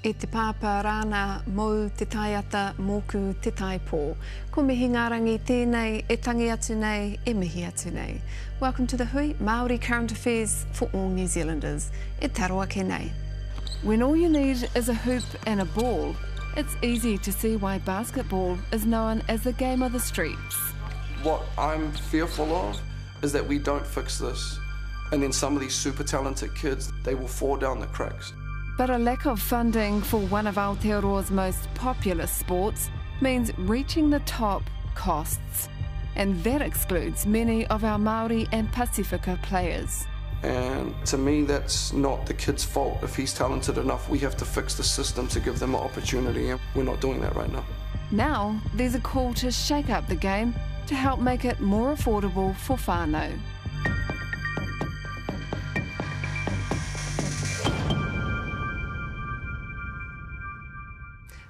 E te pāpā rāna mou te taiata moku te taipō. Ko mihi ngarangi tēnei, e tangi atu nei, e mihi atu nei. Welcome to the Hui, Māori current affairs for all New Zealanders. E taroa ke nei. When all you need is a hoop and a ball, it's easy to see why basketball is known as the game of the streets. What I'm fearful of is that we don't fix this, and then some of these super talented kids, they will fall down the cracks. But a lack of funding for one of Aotearoa's most popular sports means reaching the top costs. And that excludes many of our Māori and Pasifika players. And to me, that's not the kid's fault. If he's talented enough, we have to fix the system to give them an opportunity, and we're not doing that right now. Now, there's a call to shake up the game to help make it more affordable for whānau.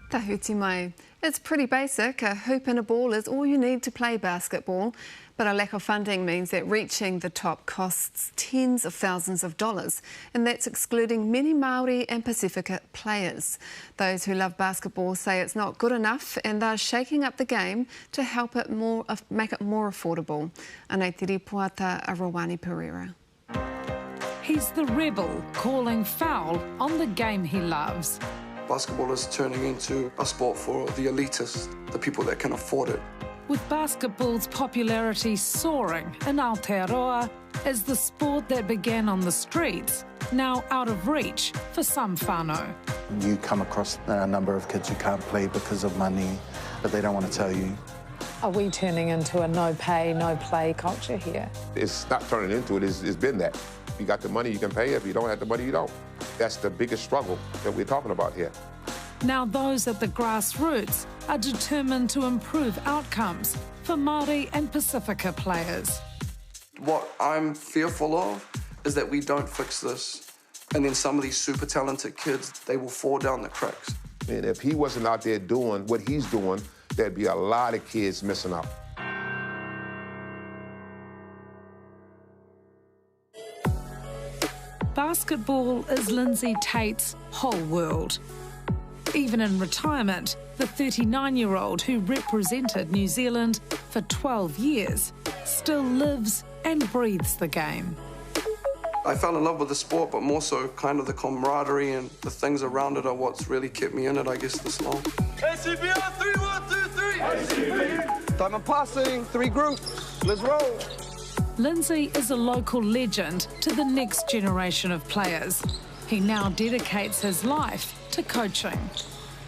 Tahuti mai. It's pretty basic. A hoop and a ball is all you need to play basketball, but a lack of funding means that reaching the top costs tens of thousands of dollars, and that's excluding many Māori and Pasifika players. Those who love basketball say it's not good enough, and they're shaking up the game to help it make it more affordable. Anei te ripoata a Rawani Pereira. He's the rebel calling foul on the game he loves. Basketball is turning into a sport for the elitists, the people that can afford it. With basketball's popularity soaring in Aotearoa as the sport that began on the streets, now out of reach for some whānau. You come across a number of kids who can't play because of money, but they don't want to tell you. Are we turning into a no pay, no play culture here? It's not turning into it, it's been that. If you got the money, you can pay. If you don't have the money, you don't. That's the biggest struggle that we're talking about here. Now those at the grassroots are determined to improve outcomes for Māori and Pasifika players. What I'm fearful of is that we don't fix this, and then some of these super talented kids, they will fall down the cracks. And if he wasn't out there doing what he's doing, there'd be a lot of kids missing out. Basketball is Lindsay Tate's whole world. Even in retirement, the 39-year-old who represented New Zealand for 12 years still lives and breathes the game. I fell in love with the sport, but more so kind of the camaraderie and the things around it are what's really kept me in it, I guess, this long. ACB on 3, 1, 2, 3. ACB. Time of passing, 3 groups. Let's roll. Lindsay is a local legend to the next generation of players. He now dedicates his life to coaching.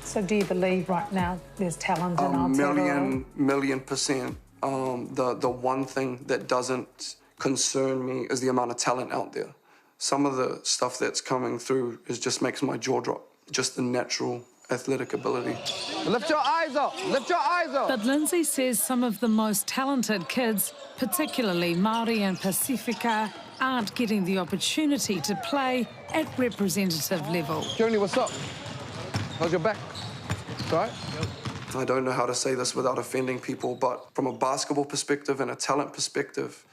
So do you believe right now there's talent in Aotearoa? Million percent. The one thing that doesn't concern me is the amount of talent out there. Some of the stuff that's coming through just makes my jaw drop. Just the natural athletic ability. Lift your eyes up, lift your eyes up. But Lindsay says some of the most talented kids, particularly Māori and Pasifika, aren't getting the opportunity to play at representative level. Joni, what's up? How's your back? All right? I don't know how to say this without offending people, but from a basketball perspective and a talent perspective,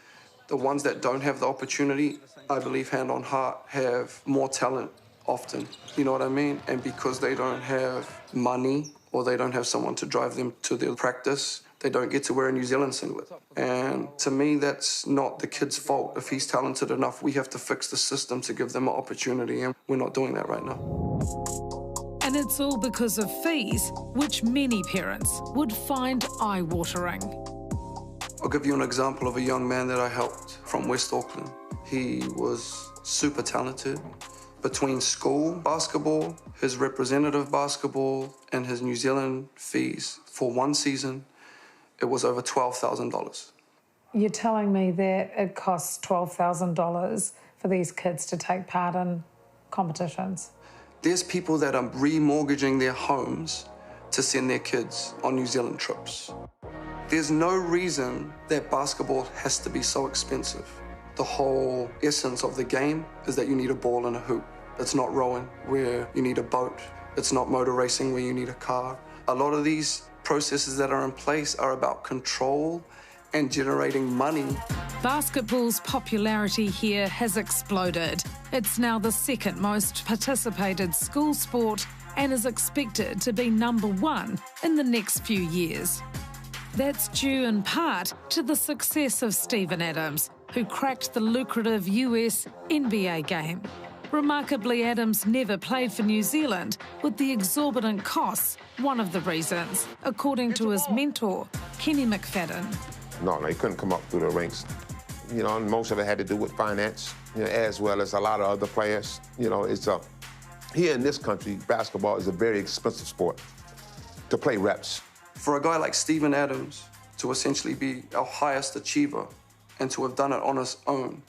the ones that don't have the opportunity, I believe hand on heart, have more talent often. You know what I mean? And because they don't have money or they don't have someone to drive them to their practice, they don't get to wear a New Zealand singlet. And to me, that's not the kid's fault. If he's talented enough, we have to fix the system to give them an opportunity, and we're not doing that right now. And it's all because of fees, which many parents would find eye-watering. I'll give you an example of a young man that I helped from West Auckland. He was super talented. Between school basketball, his representative basketball, and his New Zealand fees for one season, it was over $12,000. You're telling me that it costs $12,000 for these kids to take part in competitions? There's people that are remortgaging their homes to send their kids on New Zealand trips. There's no reason that basketball has to be so expensive. The whole essence of the game is that you need a ball and a hoop. It's not rowing where you need a boat. It's not motor racing where you need a car. A lot of these processes that are in place are about control and generating money. Basketball's popularity here has exploded. It's now the second most participated school sport and is expected to be #1 in the next few years. That's due in part to the success of Steven Adams, who cracked the lucrative US NBA game. Remarkably, Adams never played for New Zealand, with the exorbitant costs one of the reasons, according to his mentor, Kenny McFadden. No, he couldn't come up through the ranks. You know, and most of it had to do with finance, you know, as well as a lot of other players. You know, here in this country, basketball is a very expensive sport to play reps. For a guy like Steven Adams to essentially be our highest achiever and to have done it on his own,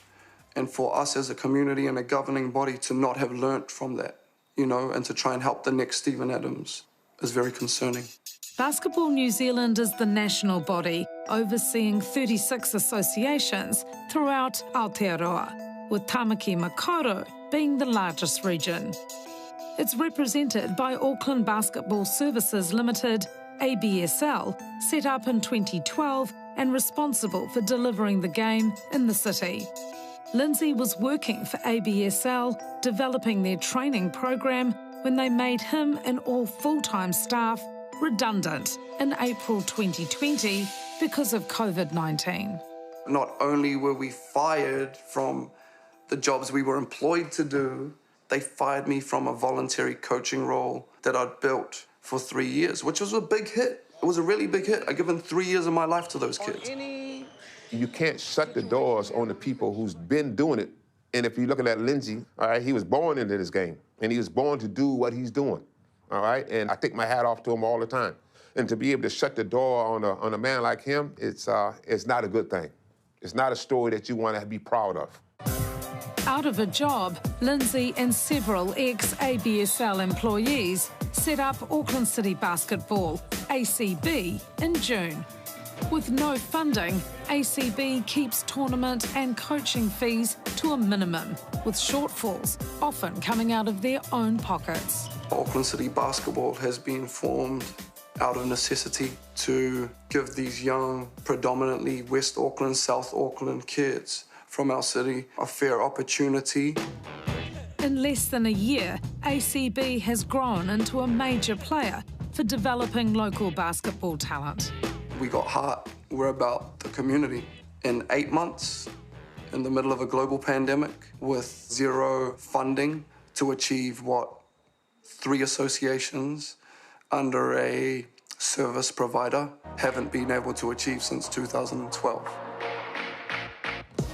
and for us as a community and a governing body to not have learnt from that, you know, and to try and help the next Steven Adams is very concerning. Basketball New Zealand is the national body overseeing 36 associations throughout Aotearoa, with Tamaki Makaurau being the largest region. It's represented by Auckland Basketball Services Limited, ABSL, set up in 2012 and responsible for delivering the game in the city. Lindsay was working for ABSL, developing their training program, when they made him and all full-time staff redundant in April 2020 because of COVID-19. Not only were we fired from the jobs we were employed to do, they fired me from a voluntary coaching role that I'd built for 3 years, which was a big hit. It was a really big hit. I've given 3 years of my life to those kids. You can't shut the doors on the people who's been doing it. And if you're looking at Lindsay, all right, he was born into this game, and he was born to do what he's doing, all right? And I take my hat off to him all the time. And to be able to shut the door on a man like him, it's not a good thing. It's not a story that you want to be proud of. Out of a job, Lindsay and several ex-ABSL employees set up Auckland City Basketball, ACB, in June. With no funding, ACB keeps tournament and coaching fees to a minimum, with shortfalls often coming out of their own pockets. Auckland City Basketball has been formed out of necessity to give these young, predominantly West Auckland, South Auckland kids from our city a fair opportunity. In less than a year, ACB has grown into a major player for developing local basketball talent. We got heart. We're about the community. In 8 months, in the middle of a global pandemic, with zero funding to achieve what 3 associations under a service provider haven't been able to achieve since 2012.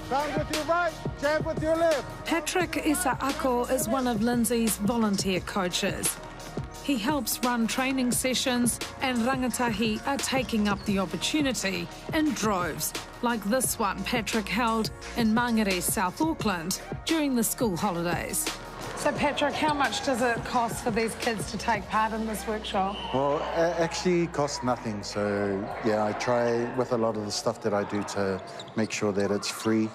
Pound with your right, jab with your left. Patrick Isa'ako is one of Lindsay's volunteer coaches. He helps run training sessions, and rangatahi are taking up the opportunity in droves, like this one Patrick held in Mangere, South Auckland, during the school holidays. So, Patrick, how much does it cost for these kids to take part in this workshop? Well, it actually costs nothing. So, yeah, I try with a lot of the stuff that I do to make sure that it's free.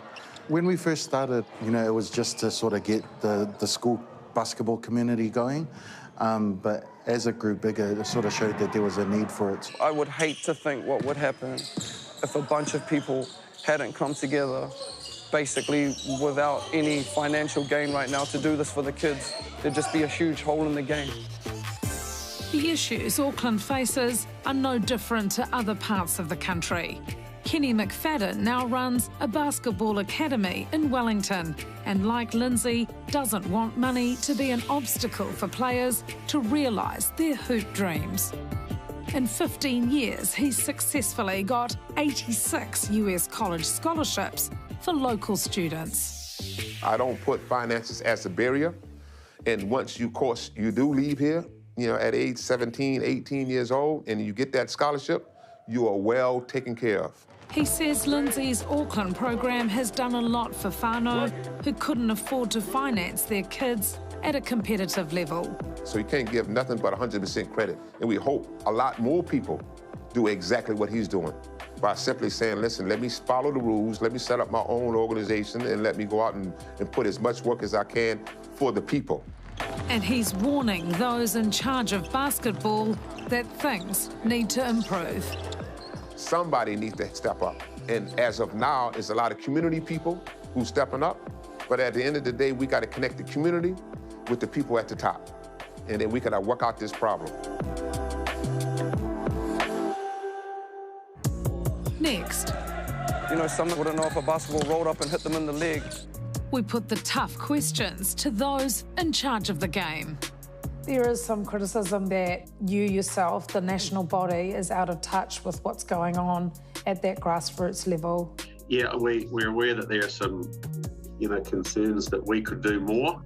When we first started, you know, it was just to sort of get the school basketball community going. But as it grew bigger, it sort of showed that there was a need for it. I would hate to think what would happen if a bunch of people hadn't come together, basically without any financial gain right now, to do this for the kids. There'd just be a huge hole in the game. The issues Auckland faces are no different to other parts of the country. Kenny McFadden now runs a basketball academy in Wellington, and like Lindsay, doesn't want money to be an obstacle for players to realise their hoop dreams. In 15 years, he's successfully got 86 US college scholarships for local students. I don't put finances as a barrier, and once you do leave here, you know, at age 17, 18 years old, and you get that scholarship, you are well taken care of. He says Lindsay's Auckland program has done a lot for whānau who couldn't afford to finance their kids at a competitive level. So you can't give nothing but 100% credit. And we hope a lot more people do exactly what he's doing by simply saying, listen, let me follow the rules, let me set up my own organization, and let me go out and put as much work as I can for the people. And he's warning those in charge of basketball that things need to improve. Somebody needs to step up. And as of now, it's a lot of community people who's stepping up. But at the end of the day, we got to connect the community with the people at the top. and then we can work out this problem. Next, You know, some wouldn't know if a basketball rolled up and hit them in the leg. we put the tough questions to those in charge of the game. There is some criticism that you yourself, the national body, is out of touch with what's going on at that grassroots level. Yeah, we're aware that there are some, concerns that we could do more.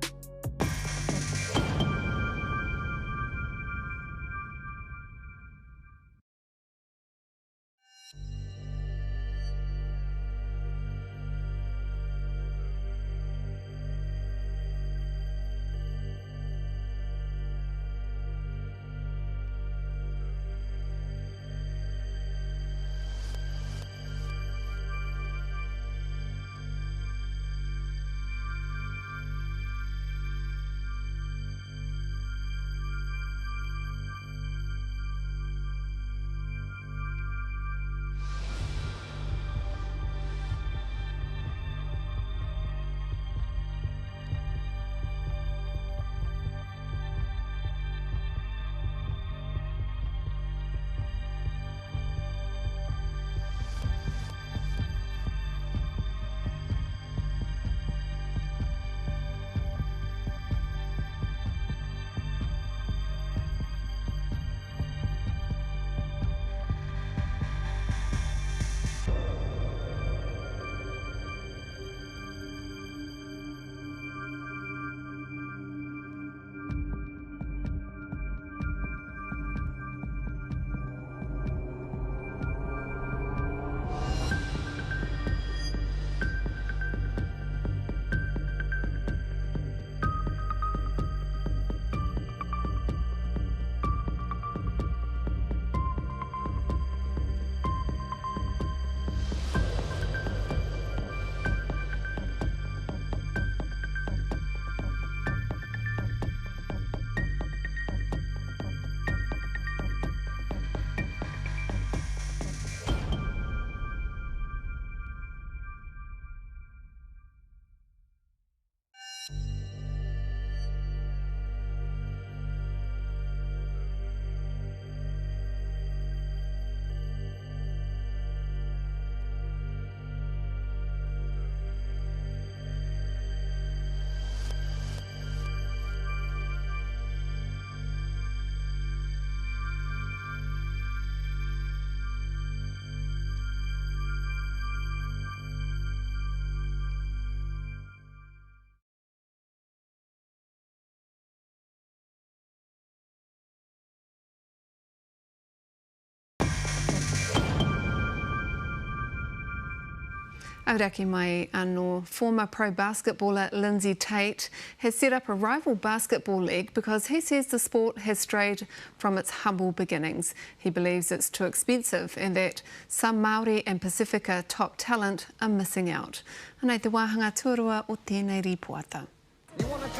Auraki mai anō, former pro basketballer Lindsay Tate has set up a rival basketball league because he says the sport has strayed from its humble beginnings. He believes it's too expensive and that some Māori and Pacifica top talent are missing out. Anei te wāhanga tuarua o tēnei ripoata.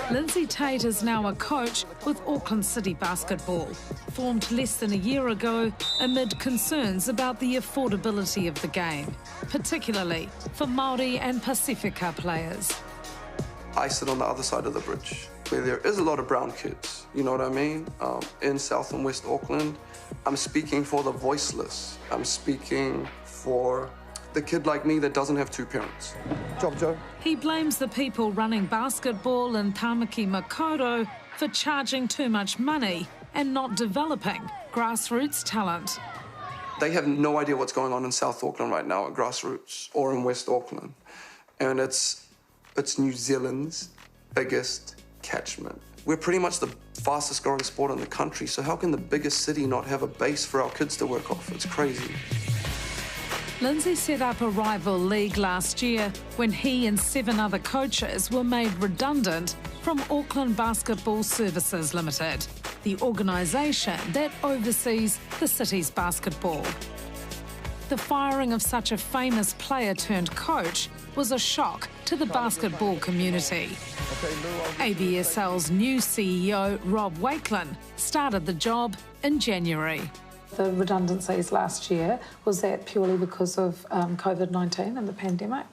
Lindsay Tate is now a coach with Auckland City Basketball, formed less than a year ago amid concerns about the affordability of the game, particularly for Māori and Pacifica players. I sit on the other side of the bridge, where there is a lot of brown kids, you know what I mean, in South and West Auckland. I'm speaking for the voiceless. I'm speaking for the kid like me that doesn't have two parents. Job, Joe. He blames the people running basketball in Tāmaki Makaurau for charging too much money and not developing grassroots talent. They have no idea what's going on in South Auckland right now at grassroots or in West Auckland. And it's New Zealand's biggest catchment. We're pretty much the fastest growing sport in the country, so how can the biggest city not have a base for our kids to work off? It's crazy. Lindsay set up a rival league last year when he and 7 other coaches were made redundant from Auckland Basketball Services Limited, the organisation that oversees the city's basketball. The firing of such a famous player turned coach was a shock to the basketball community. ABSL's new CEO, Rob Wakelin, started the job in January. The redundancies last year, was that purely because of COVID-19 and the pandemic?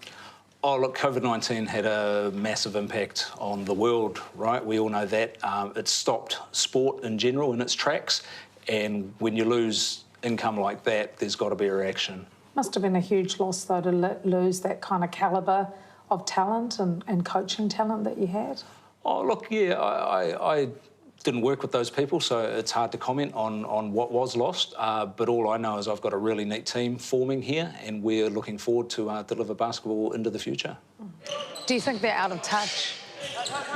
Oh, look, COVID-19 had a massive impact on the world, right? We all know that. It stopped sport in general in its tracks, and when you lose income like that, there's got to be a reaction. Must have been a huge loss, though, to lose that kind of calibre of talent and coaching talent that you had. Oh, look, yeah, I didn't work with those people, so it's hard to comment on what was lost. But all I know is I've got a really neat team forming here, and we're looking forward to deliver basketball into the future. Do you think they're out of touch?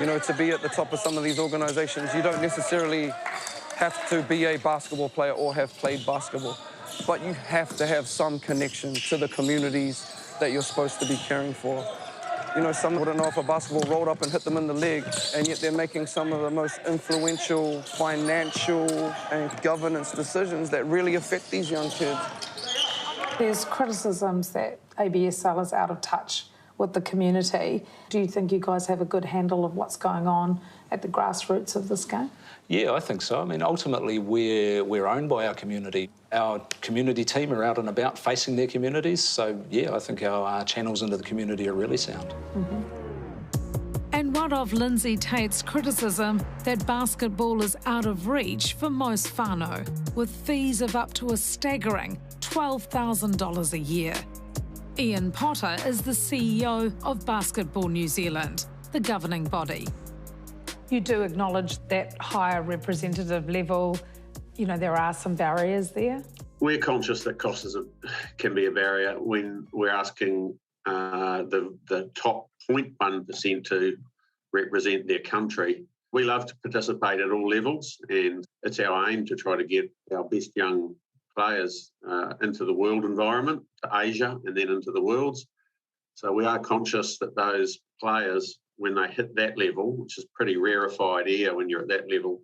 You know, to be at the top of some of these organisations, you don't necessarily have to be a basketball player or have played basketball, but you have to have some connection to the communities that you're supposed to be caring for. You know, some wouldn't know if a basketball rolled up and hit them in the leg, and yet they're making some of the most influential financial and governance decisions that really affect these young kids. There's criticisms that ABSL is out of touch with the community. Do you think you guys have a good handle of what's going on at the grassroots of this game? Yeah, I think so. I mean, ultimately, we're owned by our community. Our community team are out and about facing their communities. So, yeah, I think our channels into the community are really sound. Mm-hmm. And what of Lindsay Tate's criticism that basketball is out of reach for most whānau, with fees of up to a staggering $12,000 a year? Ian Potter is the CEO of Basketball New Zealand, the governing body. You do acknowledge that higher representative level, you know, there are some barriers there? We're conscious that costs can be a barrier when we're asking the top 0.1% to represent their country. We love to participate at all levels, and it's our aim to try to get our best young players into the world environment, to Asia and then into the Worlds. So we are conscious that those players, when they hit that level, which is pretty rarefied air when you're at that level,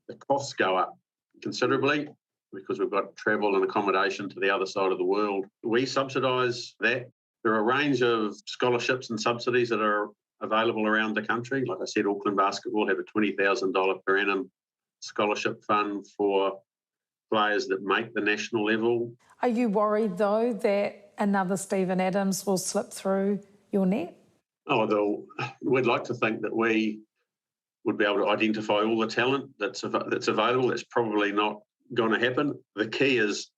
the costs go up considerably because we've got travel and accommodation to the other side of the world. We subsidise that. There are a range of scholarships and subsidies that are available around the country. Like I said, Auckland Basketball have a $20,000 per annum scholarship fund for players that make the national level. Are you worried, though, that another Stephen Adams will slip through your net? Oh, we'd like to think that we would be able to identify all the talent that's available. That's probably not going to happen. The key is,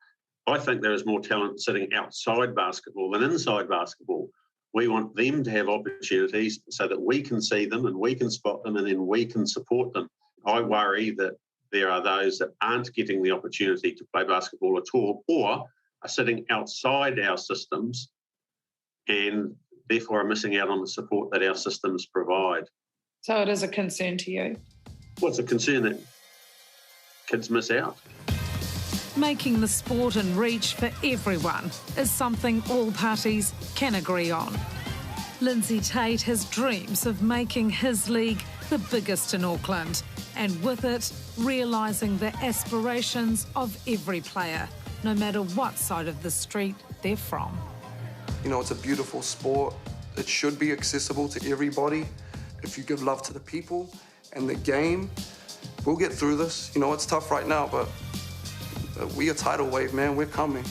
I think there is more talent sitting outside basketball than inside basketball. We want them to have opportunities so that we can see them and we can spot them and then we can support them. I worry that there are those that aren't getting the opportunity to play basketball at all, or are sitting outside our systems and therefore are missing out on the support that our systems provide. So it is a concern to you? Well, it's a concern that kids miss out. Making the sport and reach for everyone is something all parties can agree on. Lindsay Tate has dreams of making his league the biggest in Auckland, and with it, realising the aspirations of every player, no matter what side of the street they're from. You know, it's a beautiful sport. It should be accessible to everybody. If you give love to the people and the game, we'll get through this. You know, it's tough right now, but we a tidal wave, man. We're coming.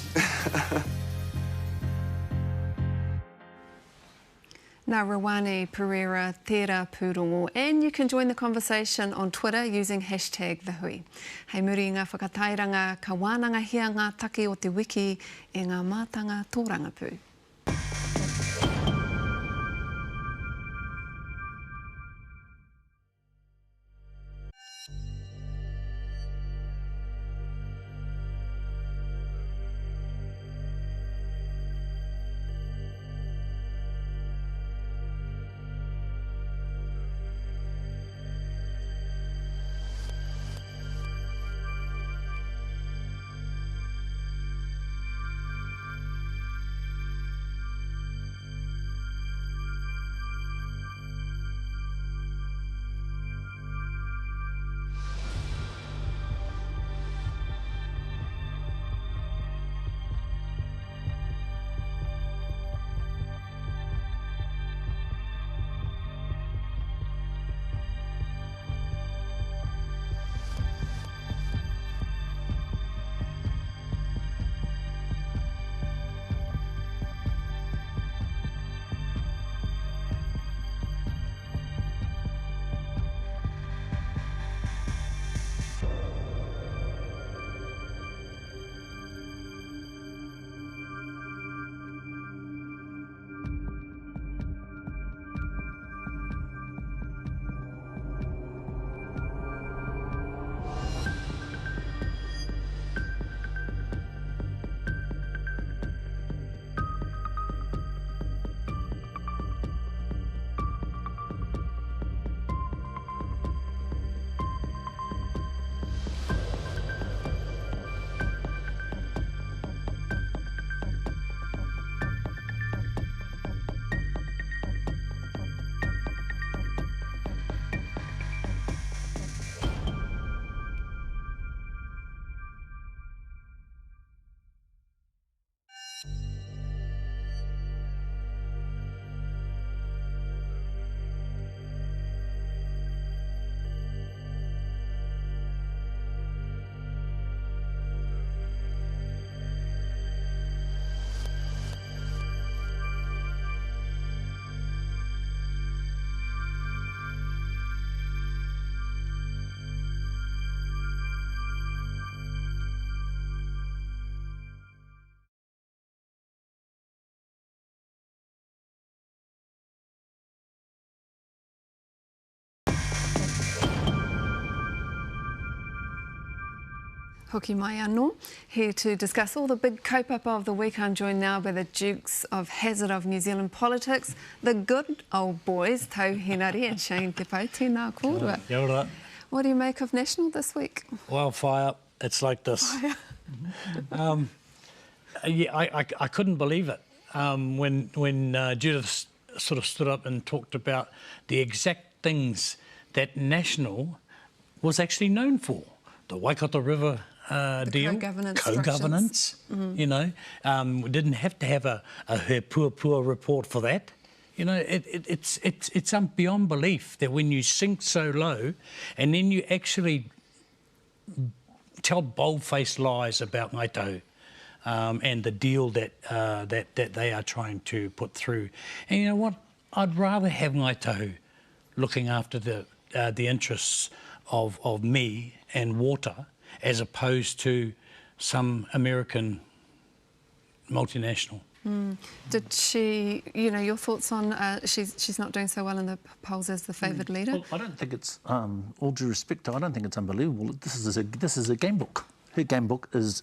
Nā Rawani Pereira, tērā pūrongo, and you can join the conversation on Twitter using #TheHui. Hei muri ngā whakatairanga, ka wānanga hia ngā take o te wiki e ngā mātanga tōrangapū. Hoki mai anō, here to discuss all the big kaupapa of the week. I'm joined now by the Dukes of Hazzard of New Zealand politics, the good old boys, Tau Henare and Shane Te Pau. Tēnā kōrua. Kia ora. What do you make of National this week? Well, fire. It's like this. I couldn't believe it when Judith sort of stood up and talked about the exact things that National was actually known for. The Waikato River deal, co-governance, you know, didn't have to have a her pua report for that. You know, it's beyond belief that when you sink so low and then you actually tell bold-faced lies about Ngāi Tahu and the deal that they are trying to put through. And you know what? I'd rather have Ngāi Tahu looking after the interests of me and water as opposed to some American multinational. Did she, you know, your thoughts on she's not doing so well in the polls as the favoured leader? Well, I don't think it's, all due respect, I don't think it's unbelievable. This is a game book. Her game book is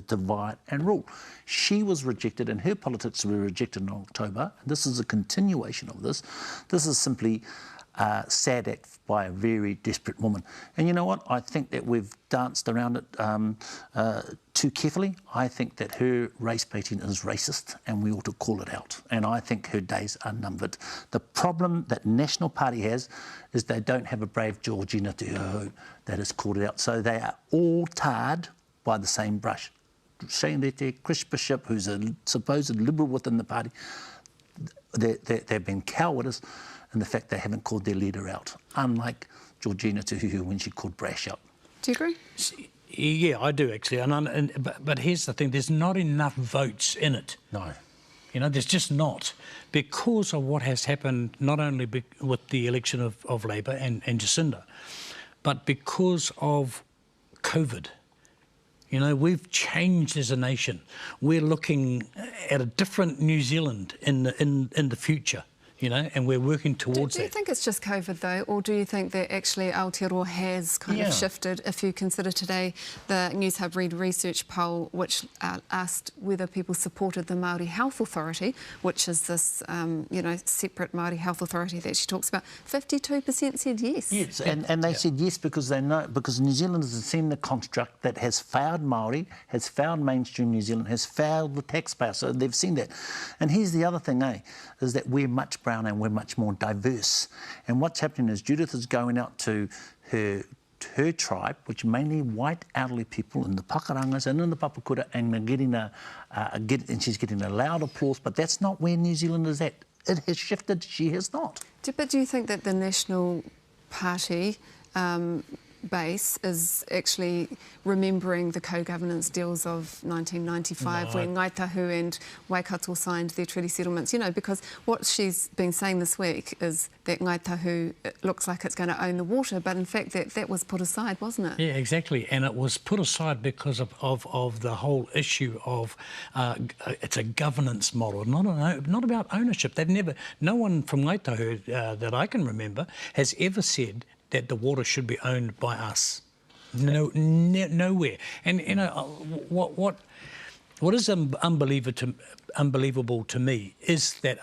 divide and rule. She was rejected and her politics were rejected in October. This is a continuation of this. This is simply a sad act by a very desperate woman. And you know what? I think that we've danced around it too carefully. I think that her race baiting is racist and we ought to call it out. And I think her days are numbered. The problem that National Party has is they don't have a brave Georgina Te that has called it out. So they are all tarred by the same brush. Shane Rete, Chris Bishop, who's a supposed liberal within the party, they've been cowardice in the fact they haven't called their leader out, unlike Georgina Te when she called Brash out. Do you agree? Yeah, I do actually. But here's the thing, there's not enough votes in it. No. You know, there's just not. Because of what has happened, not only with the election of Labour and Jacinda, but because of COVID. You know, we've changed as a nation. We're looking at a different New Zealand in the future. You know, and we're working towards that. Do you think it's just COVID, though, or do you think that actually Aotearoa has kind of shifted? If you consider today the Newshub research poll, which asked whether people supported the Māori Health Authority, which is this, you know, separate Māori Health Authority that she talks about, 52% said yes. Yes, and they said yes because they know, because New Zealanders have seen the construct that has failed Māori, has failed mainstream New Zealand, has failed the taxpayer, so they've seen that. And here's the other thing, is that we're much and we're much more diverse. And what's happening is Judith is going out to her tribe, which mainly white elderly people in the Pakarangas and in the Papakura, and and she's getting a loud applause, but that's not where New Zealand is at. It has shifted, she has not. But do you think that the National Party base is actually remembering the co-governance deals of 1995 when Ngāi Tahu and Waikato signed their treaty settlements? You know, because what she's been saying this week is that Ngāi Tahu, it looks like it's going to own the water, but in fact that was put aside, wasn't it? Yeah, exactly. And it was put aside because of the whole issue of it's a governance model, not about ownership. No one from Ngāi Tahu that I can remember has ever said that the water should be owned by us. Nowhere. And you know what is unbelievable to me is that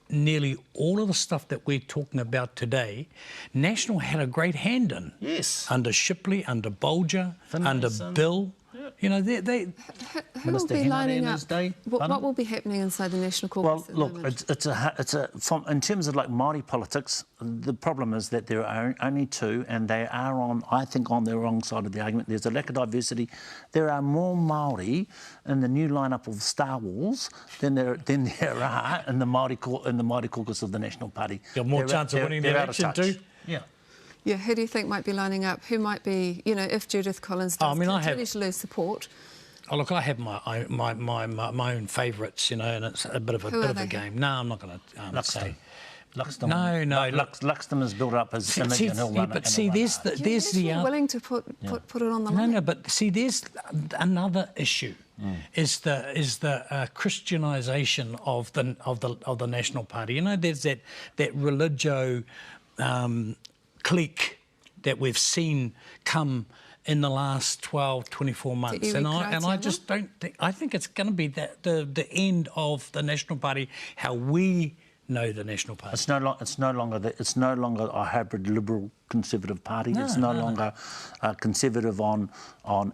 nearly all of the stuff that we're talking about today, National had a great hand in. Yes. Under Shipley, under Bolger, under Bill. You know, who will be lining up? What will be happening inside the National Caucus? Well, look, in terms of like Māori politics, the problem is that there are only two, and they are I think, on the wrong side of the argument. There's a lack of diversity. There are more Māori in the new lineup of Star Wars than there are in the Māori caucus of the National Party. You've more chance of winning the election too. Yeah. Yeah, who do you think might be lining up? Who might be, you know, if Judith Collins does continue to lose support? Oh, look, I have my own favourites, you know, and it's a bit of a game. No, I'm not going to say. Luxton. No. Luxton is built up as image and he'll run it. But see, there's the willing to put it on the line. No, but see, there's another issue. Is the Christianisation of the National Party? You know, there's that religio clique that we've seen come in the last 12, 24 months. And I just don't think, I think it's going to be the end of the National Party, how we know the National Party. It's no longer a hybrid Liberal Conservative party. It's no longer conservative on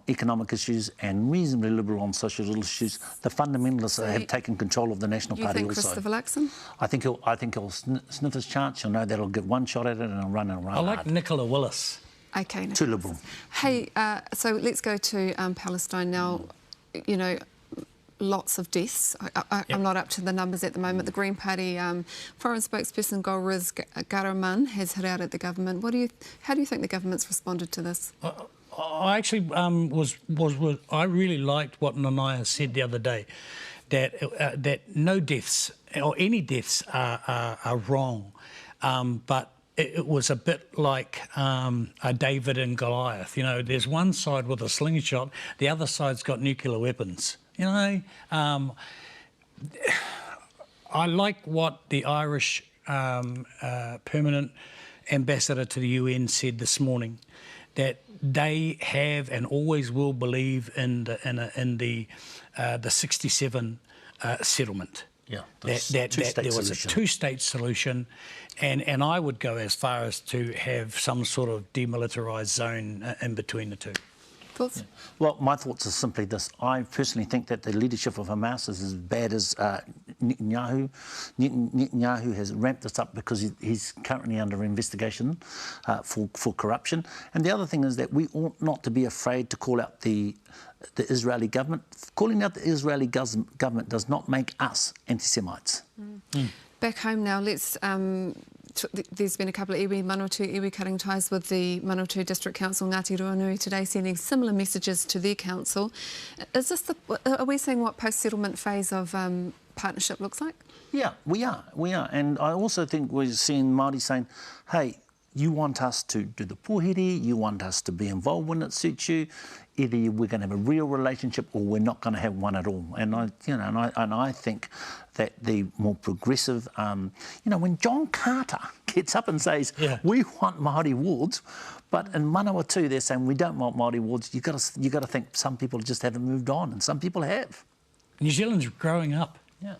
economic issues and reasonably liberal on social issues. The fundamentalists have taken control of the National Party also. You think Christopher Luxon? I think he'll sniff his chance. You'll know that he'll get one shot at it and he'll run and run. I like Nicola Willis. Okay. Too liberal. Hey, so let's go to Palestine now. You know, lots of deaths. I'm not up to the numbers at the moment. The Green Party foreign spokesperson Golriz Ghahraman has hit out at the government. How do you think the government's responded to this? I actually I really liked what Nanaya said the other day, that no deaths or any deaths are wrong, but it was a bit like a David and Goliath. You know, there's one side with a slingshot, the other side's got nuclear weapons. You know, I like what the Irish permanent ambassador to the UN said this morning, that they have and always will believe in the 67 settlement. Yeah, that there was a two-state solution, and I would go as far as to have some sort of demilitarised zone in between the two. Thoughts? Yeah. Well, my thoughts are simply this. I personally think that the leadership of Hamas is as bad as Netanyahu. Netanyahu has ramped this up because he's currently under investigation for corruption. And the other thing is that we ought not to be afraid to call out the Israeli government. Calling out the Israeli government does not make us anti-Semites. Back home now, let's... there's been a couple of iwi cutting ties with the Manawatu District Council, Ngāti Ruanui today, sending similar messages to their council. Is this are we seeing what post-settlement phase of partnership looks like? Yeah, we are. And I also think we're seeing Māori saying, hey, you want us to do the pōhiri, you want us to be involved when it suits you. Either we're going to have a real relationship or we're not going to have one at all. And I think that the more progressive, when John Carter gets up and says, we want Māori wards, but in Manawatu they're saying we don't want Māori wards, you got to think some people just haven't moved on, and some people have. New Zealand's growing up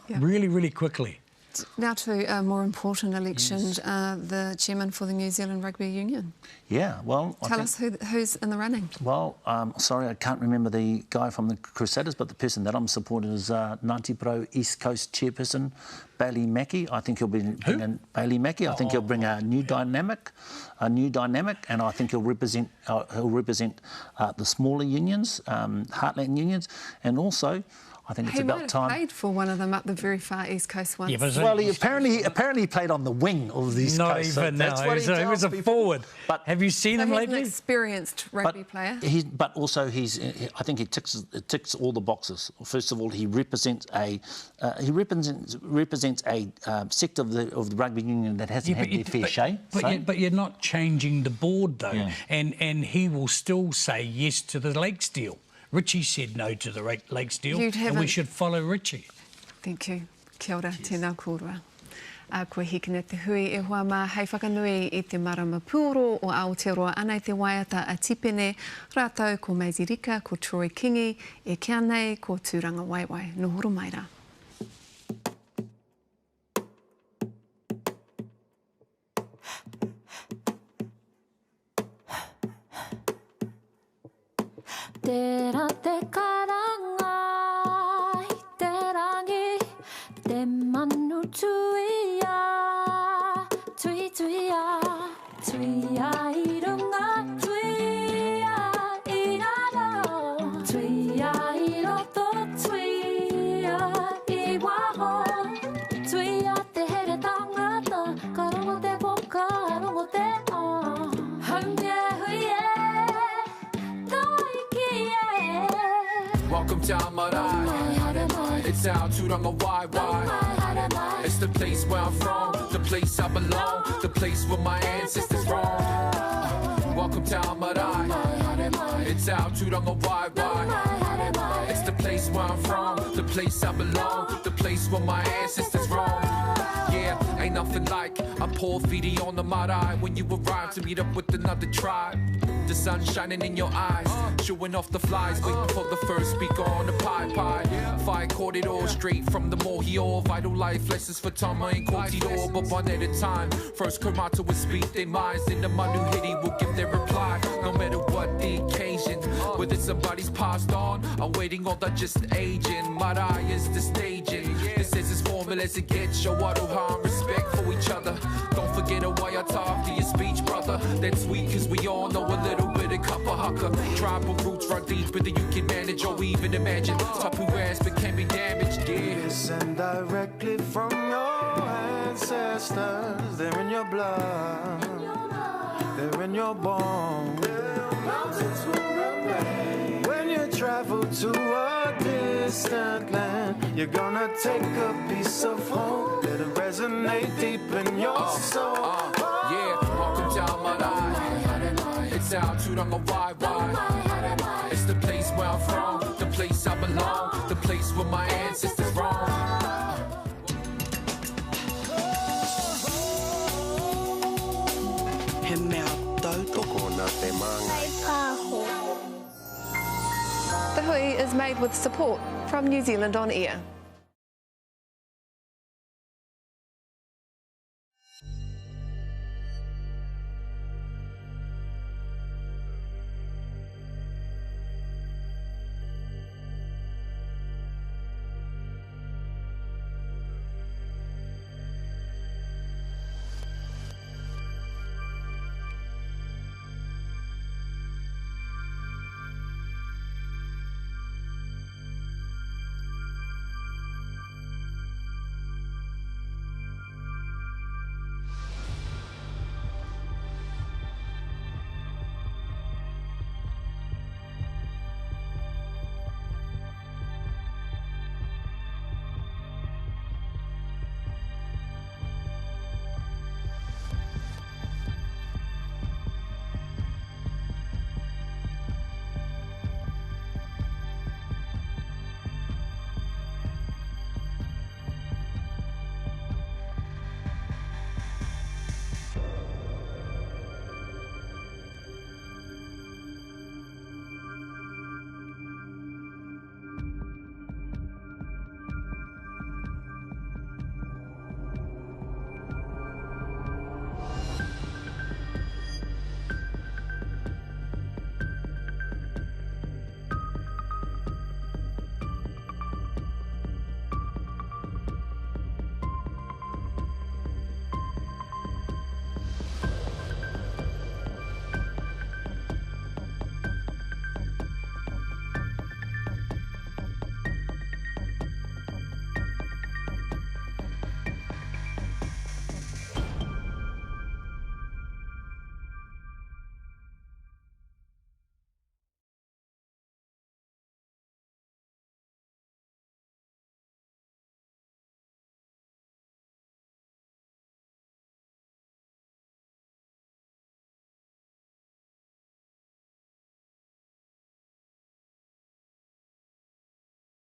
really, really quickly. Now to a more important election, the chairman for the New Zealand Rugby Union. Yeah, well... Tell us who's in the running. Well, sorry, I can't remember the guy from the Crusaders, but the person that I'm supporting is Ngāti Pro East Coast chairperson, Bailey Mackey. I think he'll bring in Bailey Mackey. I think he'll bring a new dynamic, and I think he'll represent the smaller unions, heartland unions, and also... I think it's about time. He played for one of them up the very far East Coast once. Yeah, well, he apparently played on the wing of the East Coast. Not even now. He was a forward. But have you seen him lately? He's an experienced rugby player. But also I think he ticks all the boxes. First of all, he represents a sector of the rugby union that hasn't had their fair share. But you're not changing the board though, and he will still say yes to the Lakes deal. Richie said no to the Lakes deal, and we should follow Richie. Thank you. Kia ora, tēnā kōrua. Koe hikina te hui e hoa mā hei whakanui I te marama pūro o Aotearoa ana I te waiata a tipene, rātou ko Maisie Rika, ko Troy Kingi, e kia nei ko Tūranga Waiwai. Nohoro mai rā. Tērā te karanga I te rangi Te manu tuia Tuia I runga Tuia I raro Tuia I roto Tuia I waho Tuia te here tangata Ka rongo te poka, rongo te o Haungia huie Welcome to Amarai. It's Aotearoa Waiwai. It's the place where I'm from, the place I belong, the place where my ancestors roamed. Welcome to Amarai. It's Aotearoa Waiwai. It's the place where I'm from, the place I belong, the place where my ancestors roamed. Yeah, ain't nothing like I'm Paul Feedy on the marae when you arrive to meet up with another tribe. The sun shining in your eyes, showing off the flies, waiting for the first speaker on the pie. Fire corridor straight from the Mohio. Vital life lessons for Tama and Cortidor, but one at a time. First Kamata will speak their minds, then the Manu Hidi will give their reply. No matter what the occasion, whether somebody's passed on or waiting or they're just aging. Marae is the staging. This is as formal as it gets. Show aloha and respect for each other. Don't forget a way I talk to your speech, brother. That's sweet cause we all know a little bit of copper hucker. Tribal roots run deeper than you can manage or even imagine. Tapu ass but can be damaged, yeah. Listen directly from your ancestors. They're in your blood. They're in your bones. Mountains will remain. When you travel to a distant land, you're gonna take a piece of home. Let it resonate deep in your soul. Yeah, welcome down Marae. It's Aotearoa why. It's the place where I'm from, the place I belong, the place where my ancestors roam. The Hui is made with support from New Zealand On Air.